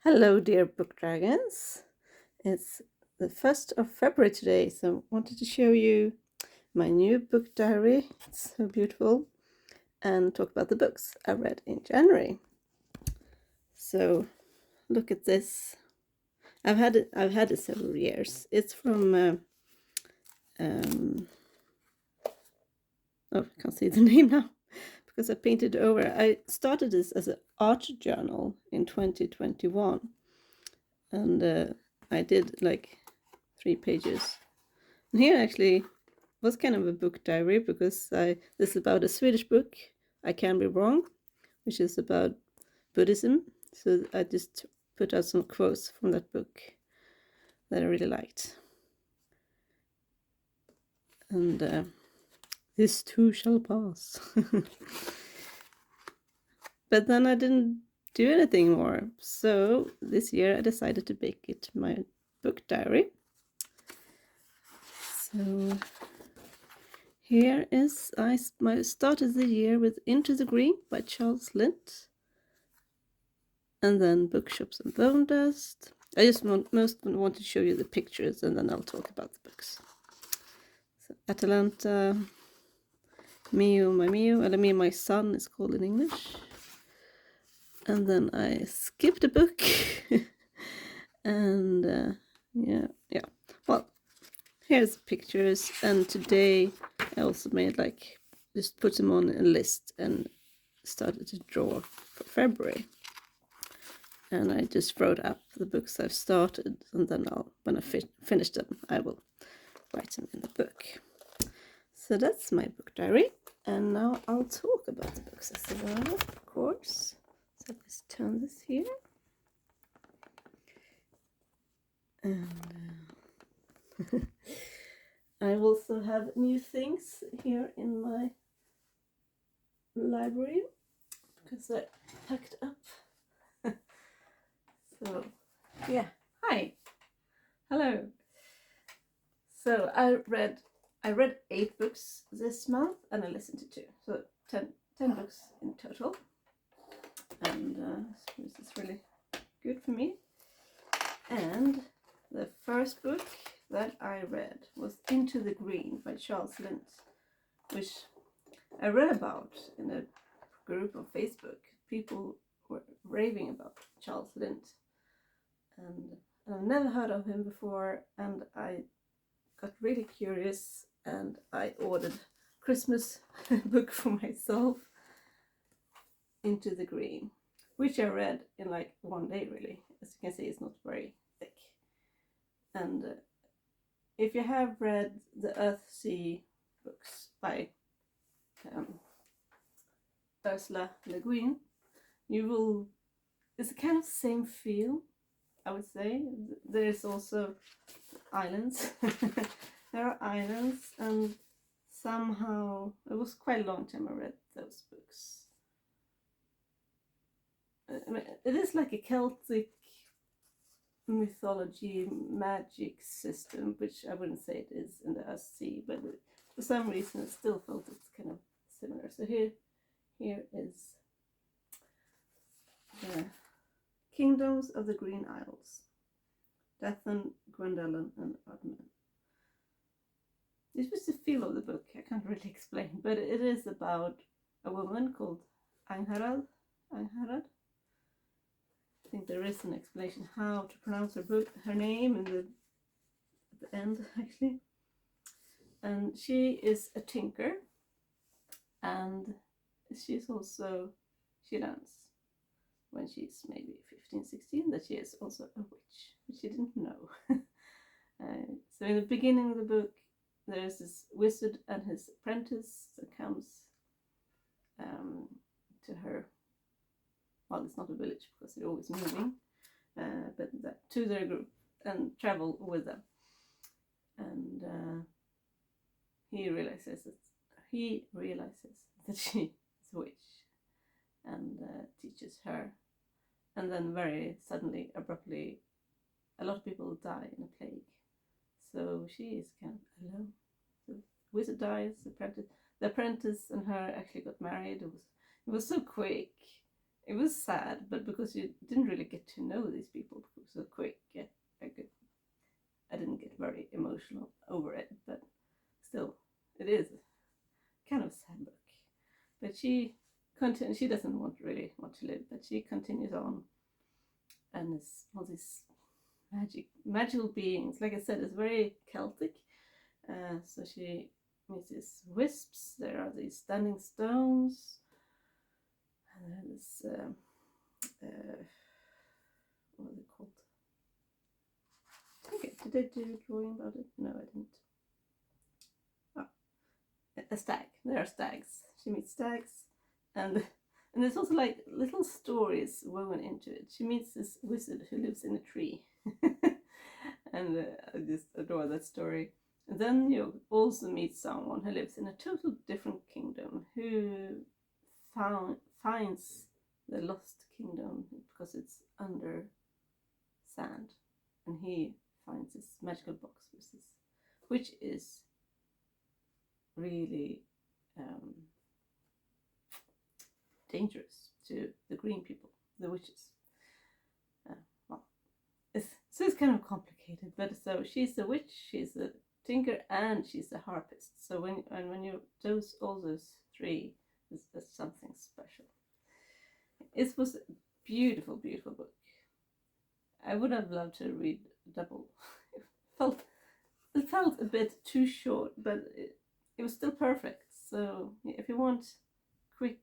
Hello, dear book dragons. It's the 1st of February today, so I wanted to show you my new book diary. It's so beautiful, and talk about the books I read in January. So, look at this. I've had it several years. It's from I can't see the name now because I painted over. I started this as an art journal in 2021, and I did like 3 pages. And here actually was kind of a book diary because this is about a Swedish book, I Can Be Wrong, which is about Buddhism. So I just put out some quotes from that book that I really liked. And this too shall pass. But then I didn't do anything more. So this year I decided to make it my book diary. So here is, I started the year with Into the Green by Charles Lint. And then Bookshops and Bone Dust. I just want to show you the pictures and then I'll talk about the books. So Atalanta, Mio, my Mio, and Me and My Son is called in English. And then I skipped a book. And yeah. Well, here's pictures, and today I also made just put them on a list and started to draw for February. And I just wrote up the books I've started, and then when I finish them, I will write them in the book. So that's my book diary, and now I'll talk about the books as well, of course. So let's turn this here. And I also have new things here in my library because I packed up. So yeah, hi, hello. So I read 8 books this month, and I listened to 2, so 10 books in total. And this is really good for me. And the first book that I read was Into the Green by Charles Lint, which I read about in a group on Facebook. People were raving about Charles Lint, and I've never heard of him before, and I got really curious, and I ordered Christmas book for myself, Into the Green, which I read in like one day, really. As you can see, it's not very thick. And if you have read the Earthsea books by Ursula Le Guin, you will, it's a kind of same feel, I would say. There's also islands. There are islands, and somehow it was quite a long time I read those books. I mean, it is like a Celtic mythology magic system, which I wouldn't say it is in the Earthsea, but for some reason I still felt it's kind of similar. So here is the Kingdoms of the Green Isles, Dathan, Gwendolen, and Ardman. This was the feel of the book. I can't really explain, but it is about a woman called Angharad. I think there is an explanation how to pronounce her name at the end, actually. And she is a tinker, and she learns when she's maybe 15, 16 that she is also a witch, which she didn't know. So in the beginning of the book, there's this wizard and his apprentice that comes to her. Well, it's not a village because they're always moving, but to their group and travel with them. And he realizes that she is a witch, and teaches her. And then very suddenly, abruptly, a lot of people die in a plague. So she is kind of alone. The wizard dies, the apprentice and her actually got married. It was so quick, it was sad, but because you didn't really get to know these people so quick, I didn't get very emotional over it, but still, it is kind of a sad book. But she doesn't really want to live, but she continues on, and it's all these magical beings. Like I said, it's very Celtic. So she meets these wisps. There are these standing stones, and there's what are they called? Okay, did I do a drawing about it? No, I didn't. Oh, a stag. There are stags. She meets stags, and there's also like little stories woven into it. She meets this wizard who lives in a tree, and I just adore that story. And then you also meet someone who lives in a total different kingdom, who finds the lost kingdom because it's under sand, and he finds this magical box, which is really dangerous to the green people, the witches. Well, it's kind of complicated, but so she's a witch, she's a tinker, and she's a harpist. So when you all those three, there's something special. It was a beautiful, beautiful book. I would have loved to read double. It felt a bit too short, but it was still perfect. So if you want quick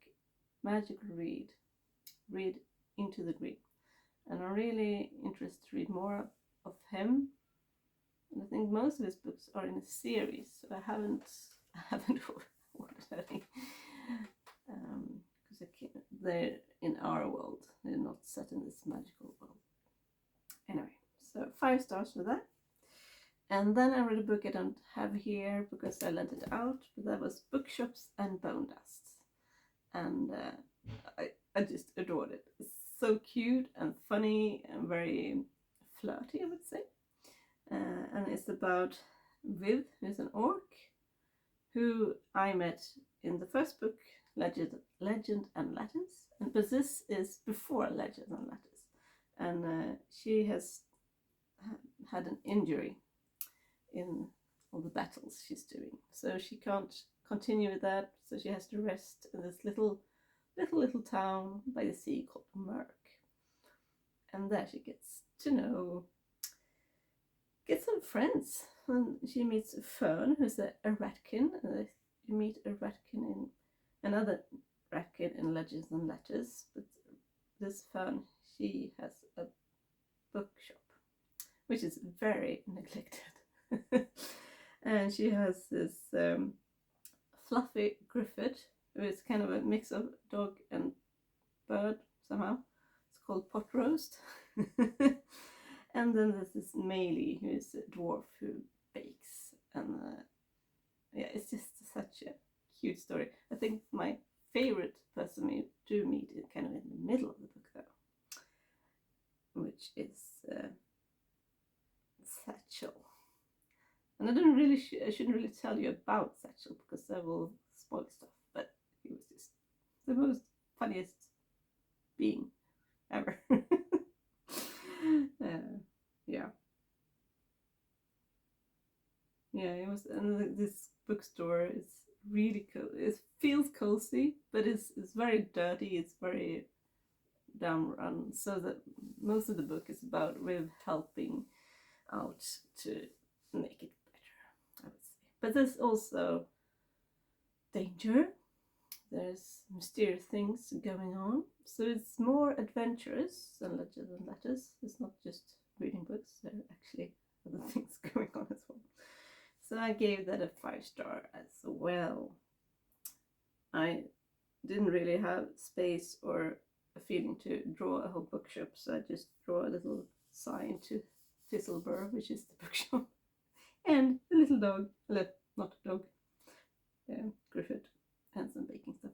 magical read Into the Green. And I'm really interested to read more of him. And I think most of his books are in a series, so I haven't ordered any. Because they're in our world, they're not set in this magical world. Anyway, so 5 stars for that. And then I read a book I don't have here because I lent it out, but that was Bookshops and Bone Dust. And I just adored it. It's so cute and funny and very flirty, I would say. And it's about Viv, who's an orc, who I met in the first book, Legend and Letters. But this is before Legend and Letters. And she has had an injury in all the battles she's doing. So she can't continue with that, so she has to rest in this little town by the sea called Merk. And there she gets some friends. And she meets Fern, who's a ratkin. You meet a ratkin in another ratkin in Legends and Letters, but this Fern, she has a bookshop, which is very neglected. And she has this fluffy Griffith, who is kind of a mix of dog and bird somehow. It's called Pot Roast. And then there's this Meili, who is a dwarf who bakes. And it's just such a cute story. I think my favorite person we do meet is kind of in the middle of the book, though, which is Satchel. And I shouldn't really tell you about Satchel because I will spoil stuff, but he was just the most funniest being ever. It was, and this bookstore is really cool. It feels cozy, but it's very dirty. It's very down-run. So that most of the book is about Riv helping out to make it better, I would say. But there's also danger. There's mysterious things going on. So it's more adventurous than Legends and Letters. It's not just reading books. There are actually other things going on as well. So I gave that a 5-star as well. I didn't really have space or a feeling to draw a whole bookshop, so I just draw a little sign to Fizzlebur, which is the bookshop, and a little dog, not a dog, Griffith, and some baking stuff.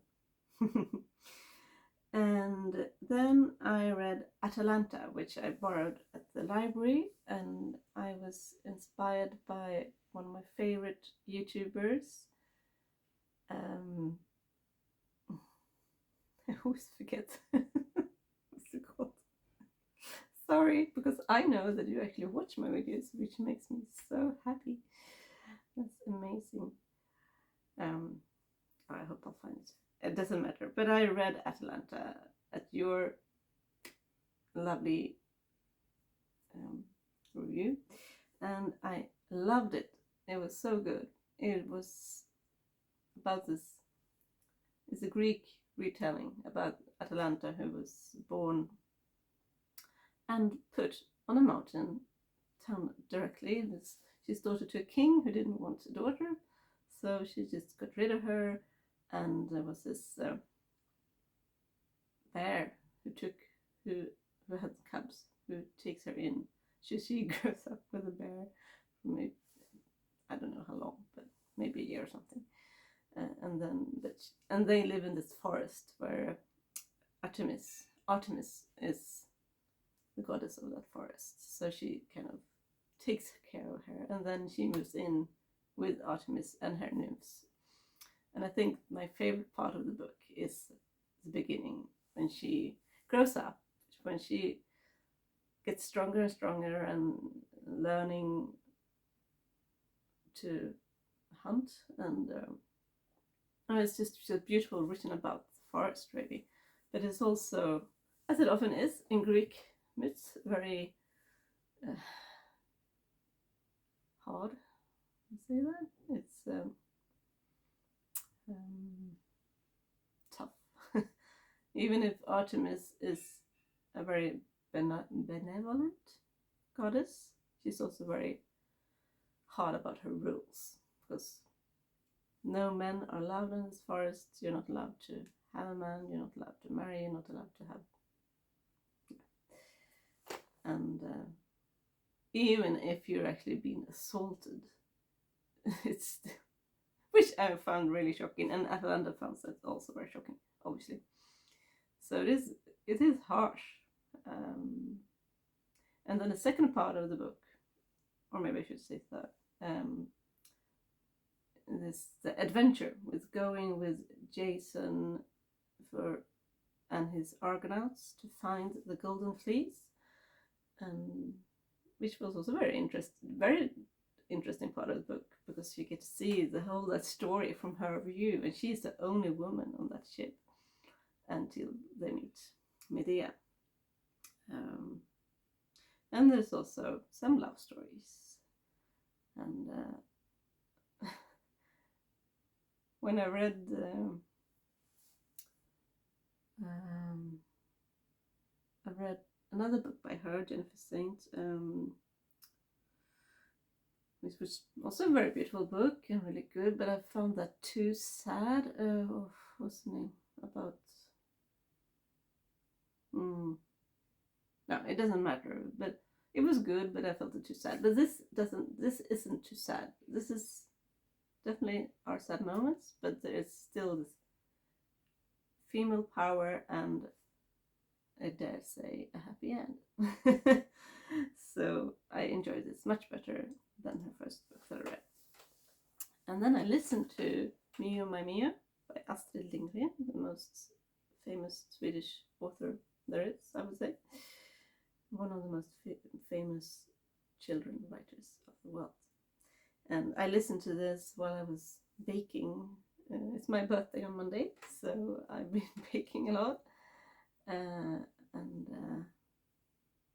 And then I read Atalanta, which I borrowed at the library, and I was inspired by one of my favorite YouTubers. I always forget record. Sorry, because I know that you actually watch my videos, which makes me so happy. That's amazing. I hope I'll find it. It doesn't matter. But I read Atalanta at your lovely review, and I loved it. It was so good. It was about this. It's a Greek retelling about Atalanta, who was born and put on a mountain town directly. She's daughter to a king who didn't want a daughter, so she just got rid of her. And there was this bear who had cubs, who takes her in. She grows up with a bear for maybe, I don't know how long, but maybe a year or something. And they live in this forest where Artemis is the goddess of that forest. So she kind of takes care of her, and then she moves in with Artemis and her nymphs. And I think my favorite part of the book is the beginning, when she grows up, when she gets stronger and stronger and learning to hunt. And it's just so beautiful, written about the forest, really. But it's also, as it often is in Greek myths, very hard to say that. It's tough. Even if Artemis is a very benevolent goddess, she's also very hard about her rules, because no men are allowed in this forest. You're not allowed to have a man, you're not allowed to marry, you're not allowed to have. And even if you're actually being assaulted, it's, which I found really shocking, and Atalanta found that also very shocking, obviously. So it is harsh. And then the second part of the book, or maybe I should say third, is the adventure with going with Jason and his Argonauts to find the Golden Fleece, which was also very interesting part of the book, because you get to see that story from her view, and she's the only woman on that ship until they meet Medea. And there's also some love stories. And when I read another book by her, Jennifer Saint, which was also a very beautiful book and really good, but I found that too sad. What's the name? About no, it doesn't matter, but it was good, but I felt it too sad. But this isn't too sad. This is definitely our sad moments, but there is still this female power, and I dare say a happy end. So I enjoyed this much better than her first book that I read. And then I listened to Mio My Mio by Astrid Lindgren, the most famous Swedish author there is, I would say. One of the most famous children writers of the world. And I listened to this while I was baking. It's my birthday on Monday, so I've been baking a lot.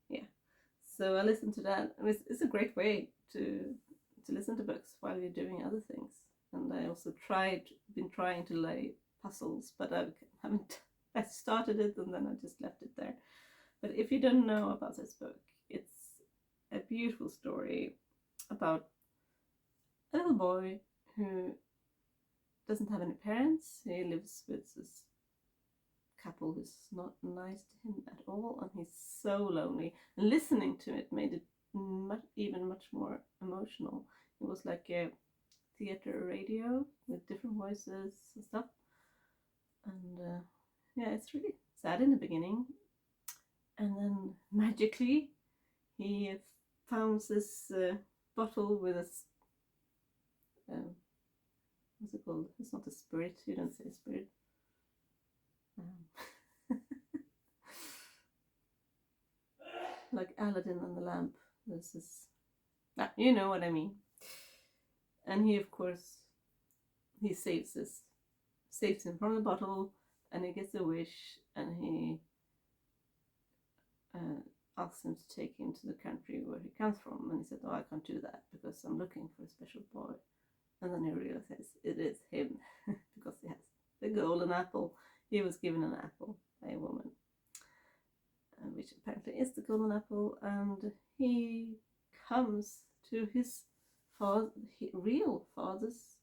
Yeah, so I listened to that. It's a great way to listen to books while you're doing other things. And I also been trying to lay puzzles, but I haven't. I started it and then I just left it there. But if you don't know about this book, it's a beautiful story about a little boy who doesn't have any parents. He lives with this couple who's not nice to him at all, and he's so lonely. And listening to it made it even much more emotional. It was like a theater radio with different voices and stuff. And yeah, it's really sad in the beginning. And then magically he found this bottle with a what's it called? It's not a spirit. You don't say spirit. like Aladdin and the lamp. This is, you know what I mean. And he, of course, he saves him from the bottle, and he gets a wish, and he asks him to take him to the country where he comes from. And he said, "Oh, I can't do that because I'm looking for a special boy." And then he realizes it is him because he has the golden apple. He was given an apple by a woman, which apparently is the golden apple, and he comes to his real father's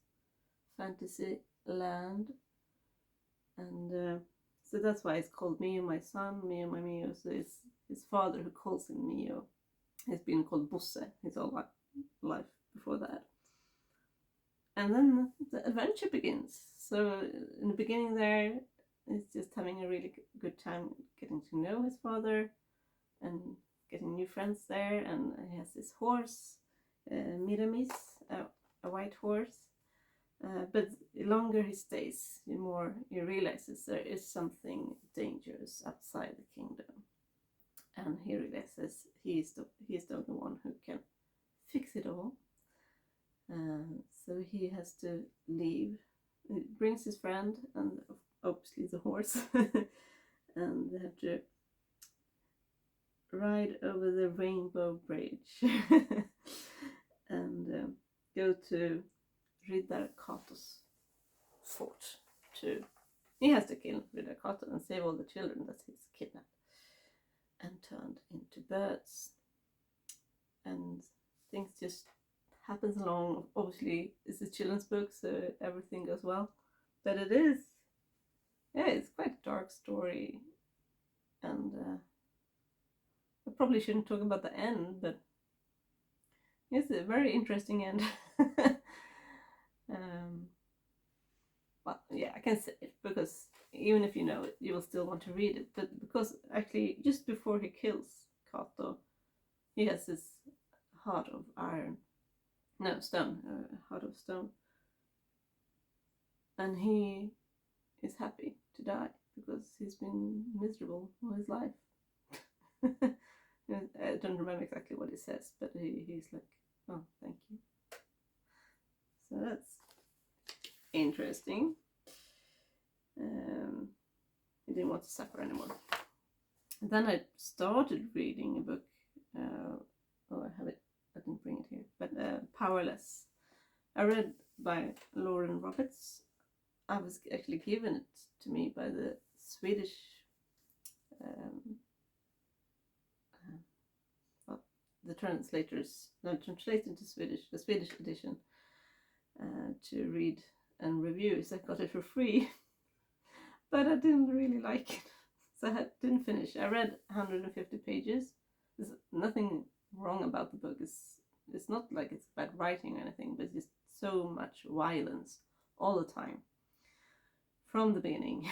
fantasy land, and so that's why it's called Mio, my son, Mio, my Mio. So it's his father who calls him Mio. He's been called Bosse his whole life before that. And then the adventure begins. So in the beginning there, he's just having a really good time getting to know his father and getting new friends there. And he has this horse, Miramis, a white horse. But the longer he stays, the more he realizes there is something dangerous outside the kingdom. And he realizes he's the only one who can fix it all. So he has to leave. He brings his friend and obviously the horse, and they have to ride over the Rainbow Bridge and go to Riddar Kato's fort. He has to kill Riddar Kato and save all the children that he's kidnapped and turned into birds. And things just happens along. Obviously, it's a children's book, so everything goes well. But it's quite a dark story, and I probably shouldn't talk about the end, but it's a very interesting end. Well, yeah, I can say it because even if you know it, you will still want to read it. But because actually, just before he kills Kato, he has this heart of iron. No, stone. Heart of stone. And he is happy to die because he's been miserable all his life. I don't remember exactly what he says, but he's like, "Oh, thank you." So that's interesting. He didn't want to suffer anymore. And then I started reading a book. I have it. I didn't bring it here, but Powerless. I read by Lauren Roberts. I was actually given it to me by the Swedish. The translators, translated into Swedish, the Swedish edition, to read and review. So I got it for free, but I didn't really like it, so I didn't finish. I read 150 pages. There's nothing wrong about the book. It's not like it's bad writing or anything, but it's just so much violence all the time from the beginning.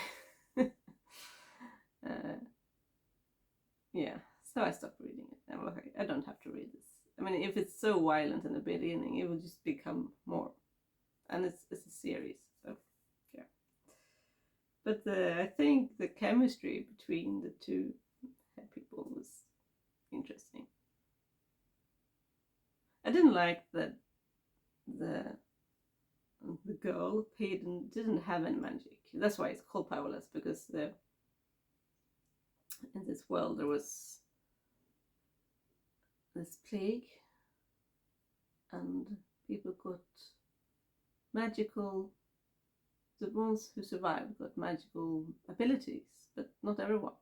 Yeah, so I stopped reading it. I'm like, I don't have to read this. I mean, if it's so violent in the beginning, it will just become more. And it's a series, so yeah. But I think the chemistry between the two people was interesting. I didn't like that the girl didn't have any magic. That's why it's called Powerless, because in this world there was this plague and people got magical, the ones who survived got magical abilities, but not everyone.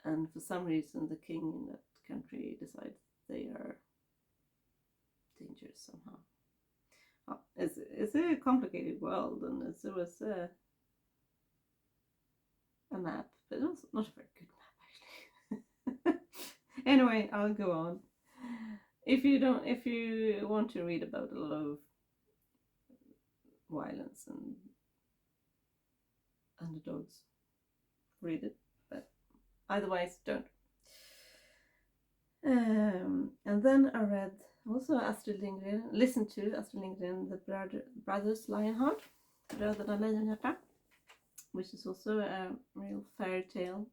And for some reason the king in that country decides they are dangerous somehow. Oh, it's a complicated world, and there was a map, but it was not a very good map actually. Anyway, I'll go on. If you want to read about a lot of violence and underdogs, read it, but otherwise don't. And then I read also listened to Astrid Lindgren, The Brothers Lionheart, Bröderna Lejonhjärta, which is also a real fairy tale,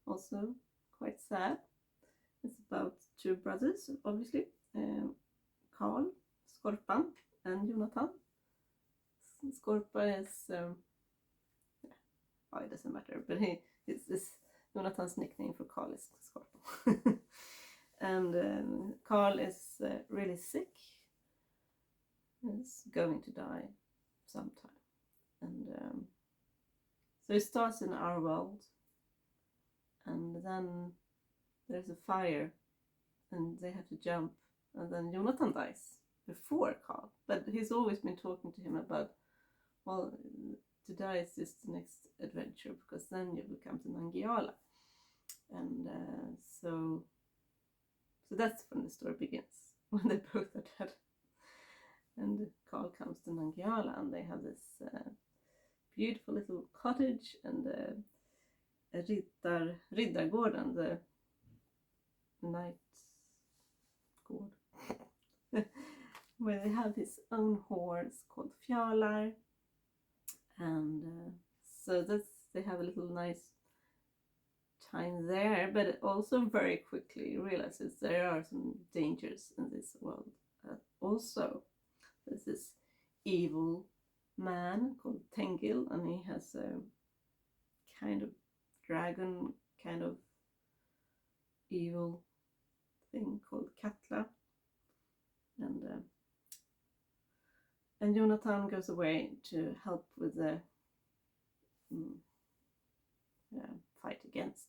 also quite sad. It's about two brothers, obviously, Karl, Skorpan, and Jonathan. Skorpa is, it doesn't matter, but it's Jonathan's nickname for Karl is Skorpa. And Karl is really sick. He's going to die sometime. And so it starts in our world, and then there's a fire, and they have to jump, and then Jonathan dies before Karl. But he's always been talking to him about, well, to die is just the next adventure, because then you will come to Nangijala. And so that's when the story begins, when they both are dead. And Karl comes to Nangijala, and they have this beautiful little cottage, and Riddargården, the Knight Gård, where they have his own horse called Fjalar, and so they have a little nice time there, but also very quickly realizes there are some dangers in this world. Also, there's this evil man called Tengil, and he has a kind of dragon, kind of evil thing called Katla, and Jonathan goes away to help with the fight against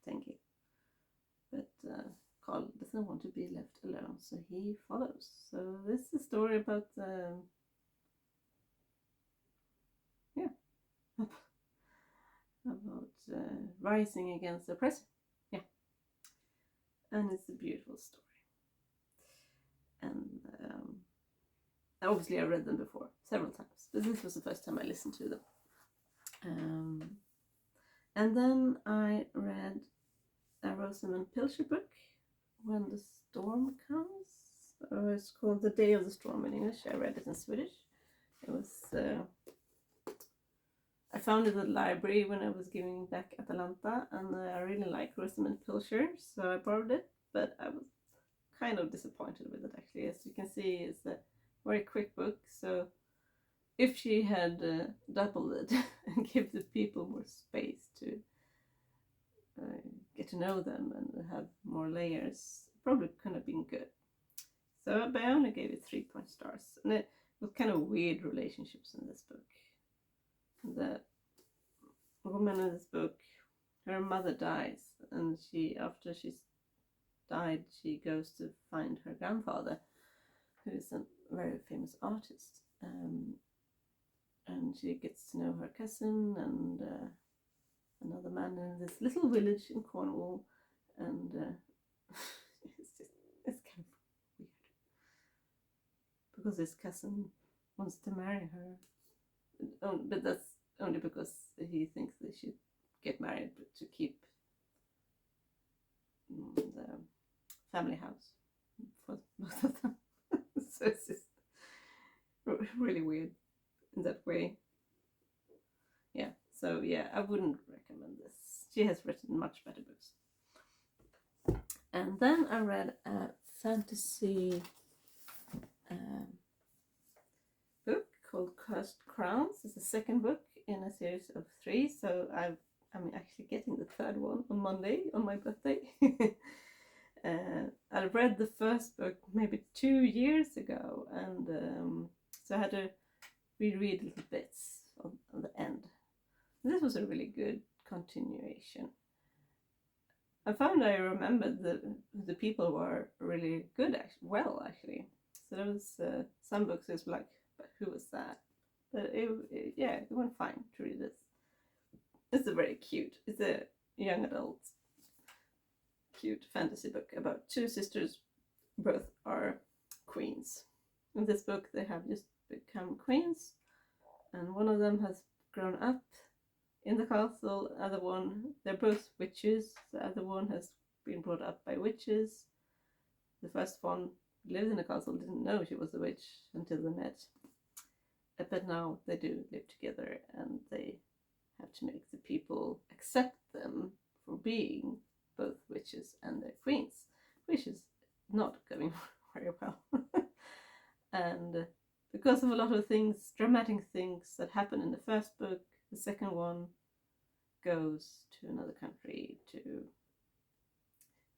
Tengil, but Karl doesn't want to be left alone, so he follows. So this is a story about rising against the oppressor. And it's a beautiful story. And obviously I read them before several times, but this was the first time I listened to them. And then I read a Rosamund Pilcher book, When the Storm Comes. It's called The Day of the Storm in English. I read it in Swedish. It was I found it at the library when I was giving back Atalanta, and I really like Rosamund Pilcher, so I borrowed it, but I was kind of disappointed with it, actually. As you can see, it's a very quick book, so if she had doubled it and give the people more space to get to know them and have more layers, it probably could have been good. So, but I only gave it 3 stars, and it was kind of weird relationships in this book. The woman in this book, her mother dies, and after she's died, she goes to find her grandfather, who is a very famous artist, and she gets to know her cousin and another man in this little village in Cornwall, and it's kind of weird, because his cousin wants to marry her, but that's only because he thinks they should get married to keep the family house for both of them. So it's just really weird in that way. Yeah, so yeah, I wouldn't recommend this. She has written much better books. And then I read a fantasy book called Cursed Crowns. It's the second book in a series of 3, so I'm actually getting the third one on Monday, on my birthday. I read the first book maybe 2 years ago, and so I had to reread little bits on the end. This was a really good continuation. I found I remembered the people were really good, actually. So there was some books it's like, but who was that? But it went fine to read this. It's it's a young adult cute fantasy book about 2 sisters, both are queens. In this book they have just become queens, and one of them has grown up in the castle, the other one, they're both witches, the other one has been brought up by witches. The first one lived in the castle, didn't know she was a witch until they met, but now they do live together, and they have to make the people accept them for being both witches and their queens, which is not going very well. And because of a lot of things, dramatic things that happen in the first book, the second one goes to another country to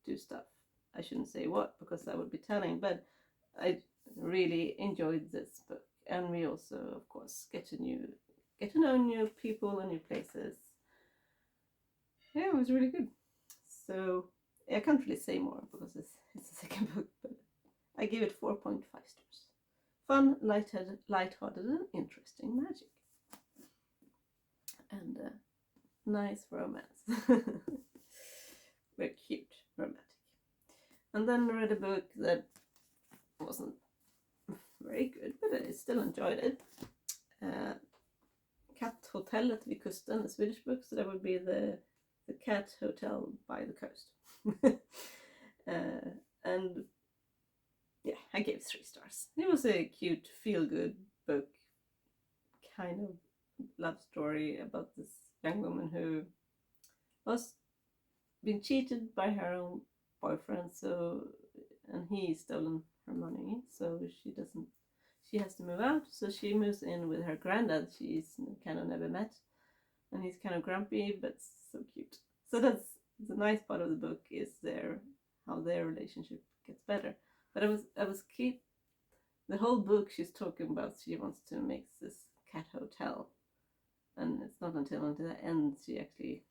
do stuff. I shouldn't say what, because that would be telling, but I really enjoyed this book, and we also, of course, get to know new people and new places. Yeah, it was really good. So I can't really say more because it's the second book, but I give it 4.5 stars. Fun, lighthearted, and interesting magic, and nice romance. Very cute, romantic. And then I read a book that wasn't very good, but I still enjoyed it. Katthotellet vid kusten, a Swedish book, so that would be the cat hotel by the coast. And yeah, I gave 3 stars. It was a cute, feel-good book, kind of love story about this young woman who was being cheated by her own boyfriend, and he's stolen her money, so she has to move out. So she moves in with her granddad she's kind of never met, and he's kind of grumpy but so cute. So that's the nice part of the book, is how their relationship gets better. But I was keep the whole book she's talking about, she wants to make this cat hotel, and it's not until the end she actually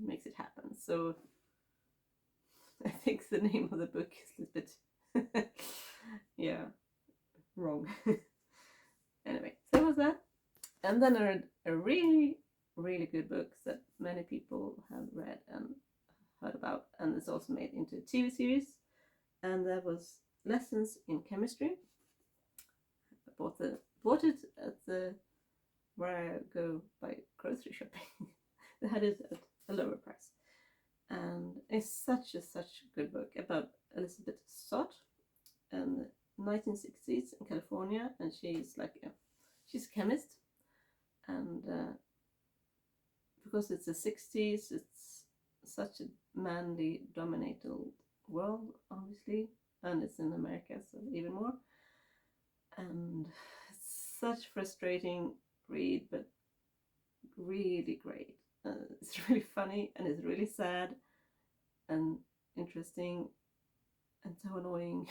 makes it happen. So I think the name of the book is a little bit yeah, wrong. Anyway, so that was that. And then I read a really, really good book that many people have read and heard about, and it's also made into a TV series, and that was Lessons in Chemistry. I bought it at where I go by grocery shopping. They had it at a lower price, and it's such a good book about Elizabeth Stott in the 1960s in California, and she's a chemist, and because it's the 60s, it's such a manly dominated world, obviously, and it's in America, so even more. And it's such frustrating read, but really great. It's really funny, and it's really sad and interesting and so annoying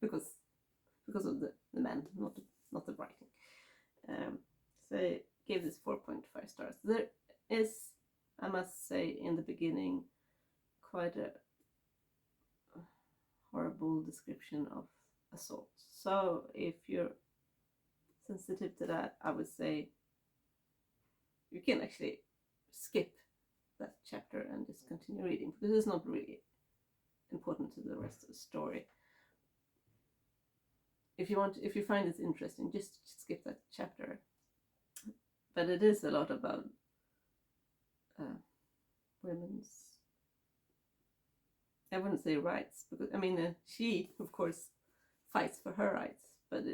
because of the men, not the writing. So I gave this 4.5 stars. There is, I must say, in the beginning, quite a horrible description of assault. So if you're sensitive to that, I would say you can actually skip that chapter and just continue reading, because it's not really important to the rest of the story. If you find it interesting, just skip that chapter. But it is a lot about women's, I wouldn't say rights, because she of course fights for her rights, but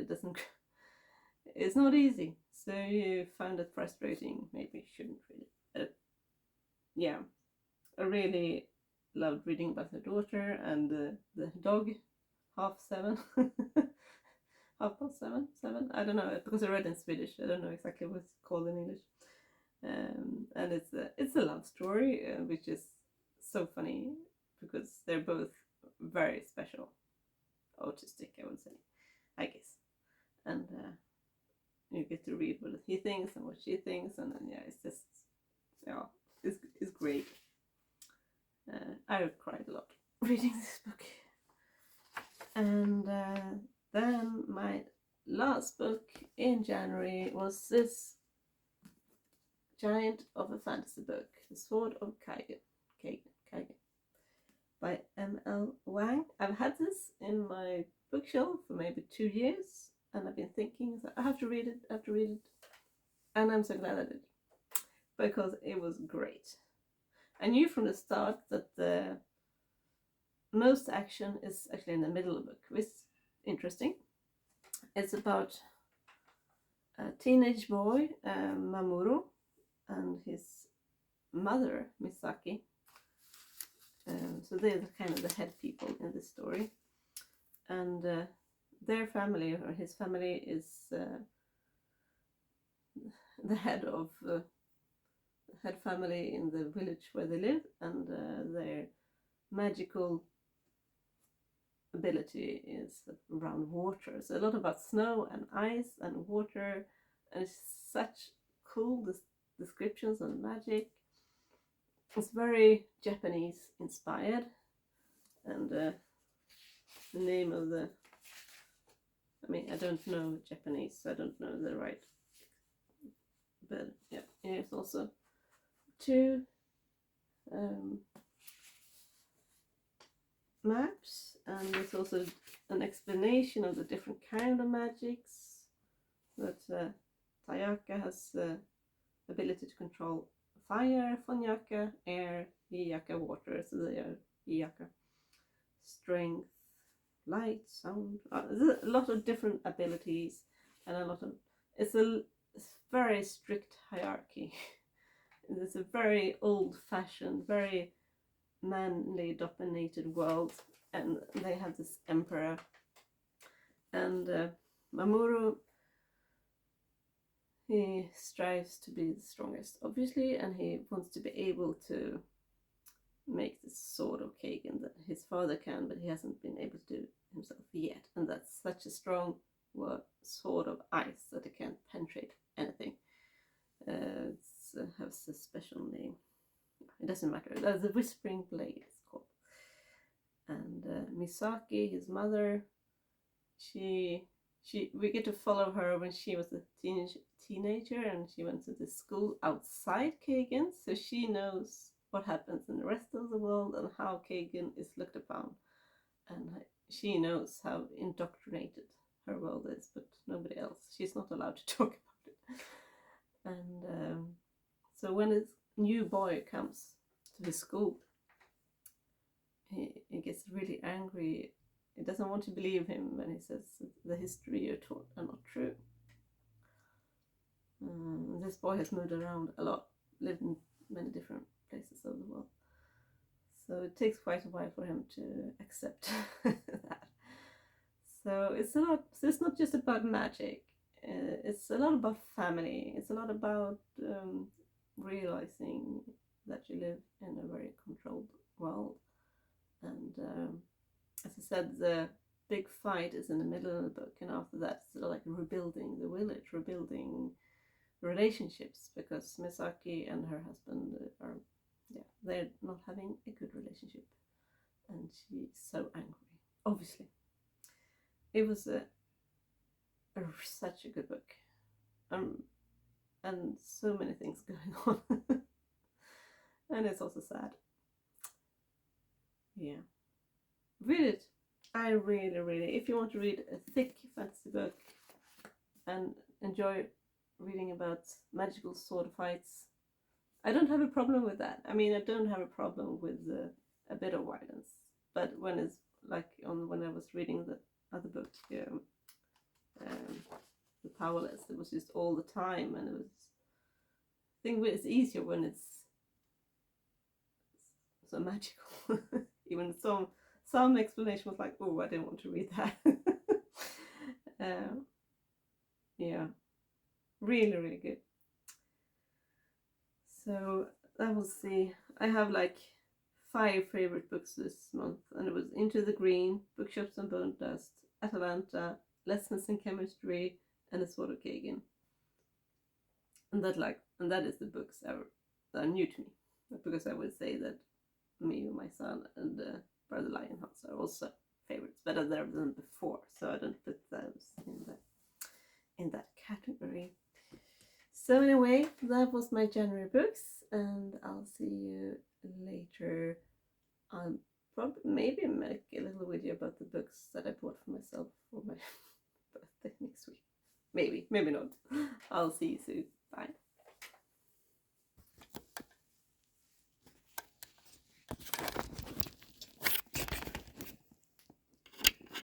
it's not easy. So you find it frustrating, maybe you shouldn't read it. Yeah, I really loved reading about her daughter and the dog. 7:30, 7:30. I don't know, because I read in Swedish. I don't know exactly what it's called in English. And it's a love story, which is so funny because they're both very special, autistic, I would say, I guess. And you get to read what he thinks and what she thinks, and then it's just it's great. I cried a lot reading this book. And then my last book in January was this giant of a fantasy book, The Sword of Kagan by M.L. Wang. I've had this in my bookshelf for maybe 2 years, and I've been thinking, I have to read it, and I'm so glad I did, because it was great. I knew from the start that the most action is actually in the middle of the book, which is interesting. It's about a teenage boy, Mamoru, and his mother, Misaki, So they're the kind of the head people in this story, and their family, or his family, is the head of head family in the village where they live, and their magical ability is around water. So a lot about snow and ice and water, and it's such cool descriptions on magic. It's very Japanese inspired, and the name of the, I mean, I don't know Japanese, so I don't know the right, but yeah, it's also two maps, and there's also an explanation of the different kind of magics. That Tayaka has the ability to control fire, Fonyaka air, Hiyaka water, so they are Hiyaka strength, light, sound. There's a lot of different abilities, and a lot of it's a very strict hierarchy. It's a very old-fashioned, very manly dominated world, and they have this emperor, and Mamoru, he strives to be the strongest, obviously, and he wants to be able to make this sword of Kagan that his father can, but he hasn't been able to do himself yet, and that's such a strong sword of ice that it can't penetrate anything. It has a special name. It doesn't matter. The Whispering Blade is called. And Misaki, his mother, we get to follow her when she was a teenager, and she went to the school outside Kagan, so she knows what happens in the rest of the world and how Kagan is looked upon, and she knows how indoctrinated her world is, but nobody else. She's not allowed to talk about it. And so when this new boy comes to his school, he gets really angry. He doesn't want to believe him when he says the history you're taught are not true. This boy has moved around a lot, lived in many different places of the world, so it takes quite a while for him to accept that. So it's a lot. So it's not just about magic. It's a lot about family. It's a lot about realizing that you live in a very controlled world. And as I said, the big fight is in the middle of the book, and after that, it's sort of like rebuilding the village, rebuilding relationships, because Misaki and her husband are, they're not having a good relationship, and she's so angry. Obviously, it was such a good book, and so many things going on, and it's also sad. Yeah, read it. I really, if you want to read a thick fantasy book and enjoy reading about magical sword fights, I don't have a problem with that. I mean, I don't have a problem with a bit of violence, but when it's like when I was reading the other book, The Powerless, it was just all the time, and it was, I think it's easier when it's so magical. Even some explanation was like, oh, I didn't want to read that. Yeah, really good. So that was I have like 5 favorite books this month, and it was Into the Green, Bookshops and Bone Dust, Atalanta, Lessons in Chemistry, and The Sword of Kagan. And that is the books that are new to me, because I would say that me, my son, and Brother Lionhearts are also favorites, better than before, so I don't put those in that category. So anyway, that was my January books, and I'll see you later. I'll probably maybe make a little video about the books that I bought for myself for my birthday next week. Maybe not. I'll see you soon.